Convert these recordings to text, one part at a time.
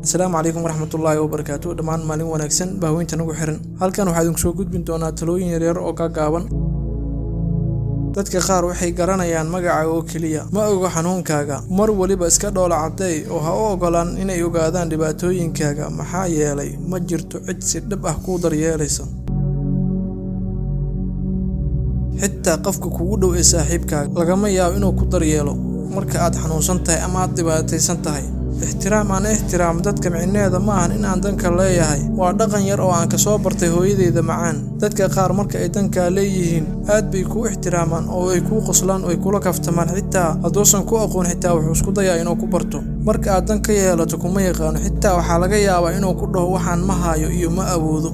السلام عليكم ورحمة الله وبركاته. دمان مالين ونكسن بهوين تنوع حرن. هل كانوا حادين سو جود بنتونا تلوين يرير أو كعبان؟ dadka qaar waxay garanayaan magaca oo kaliya ma oga xanuunkaaga mar waliba iska dhoola caday oo ha u ogolaan inay ogaadaan dhibaatooyinkaaga maxaa yeelay ma jirto cid si dhab ah ku daryeelaysa xitaa qofka kugu dhow ee saaxiibkaaga lagama yaabo inuu ku daryeelo marka aad xanuunsan tahay ama aad dhibaataysan tahay احترام dadka micneeda ma ahan in aan danka leeyahay waa dhaqan yar oo aan ka soo bartay hooyadeeda macaan dadka qaar marka ay danka leeyihiin aad bay ku ixtiraamaan oo ay ku qoslaan oo ay kula kaftamaan xitaa hadoosan ku aqoon xitaa wuxuu isku dayaa inuu ku barto marka aad danka yeelato kuma yaqaan xitaa waxa laga yaabaa inuu ku dhaho waxaan ma hayo iyo ma awoodo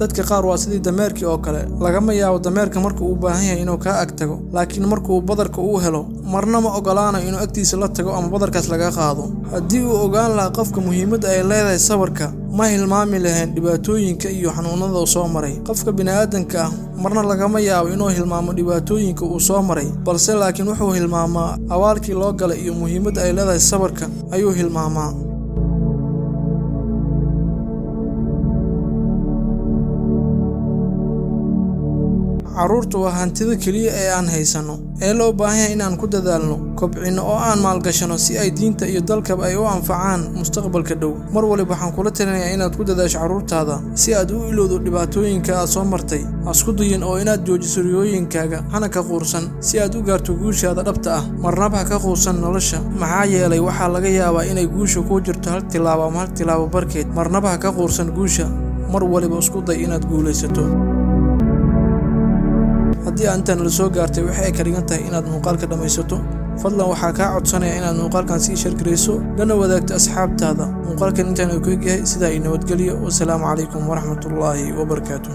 dadka qaar waa sidii dameerkii oo kale lagama yaabo dameerka marka uu baahan yahay inuu ka ag tago laakiin marka uu badarka uu helo marna ma ogolaanayo inuu agtiisa la tago ama badarkaas laga qaado haddii uu ogaan lahaa qofka muhiimadda ay leedahay sabarka ma hilmaami lahayn dhibaatooyinka iyo xanuunada uu soo maray qofka bini'aadanka ah marna lagama yaabo inuu hilmaamo dhibaatooyinka uu soo maray balse laakiin wuxuu hilmaamaa awaalkii loo galay iyo muhiimadda ay leedahay sabarka ayuu hilmaamaa caruurtu waa hantida kaliya ee aan haysano ee loo baahan yahay in aan ku dadaalno kobcino oo aan maalgashano si ay diinta iyo dalkaba ay u anfacaan mustaqbalka dhow mar waliba waxaan kula talinayaa inaad ku dadaasho caruurtaada si aad u ilowdo dhibaatooyinka aad soo martay asku dayin oo inaad joojiso riyooyinkaaga hana ka quursan si aad u gaarto guushaada dhabta ah marnaba ha ka quursan nolosha maxaa yeelay waxaa laga yaabaa inay guusha ku jirto hal tilaabo ama hal tilaabo barkeed marnaba ha ka quursan guusha mar waliba isku day inaad guulaysato haddii aantan la soo gaartay waxay ka dhigan tahay inaad muuqaalka dhamaysato fadlan waxaa kaa codsanaya inaad muuqaalkan sii share gareyso lana wadaagto asxaabtaada muuqaalkan intaan uu ku egyahay sidaa nabadgelyo wassalaamu calaykum waraxmatullaahi wabarakaatuh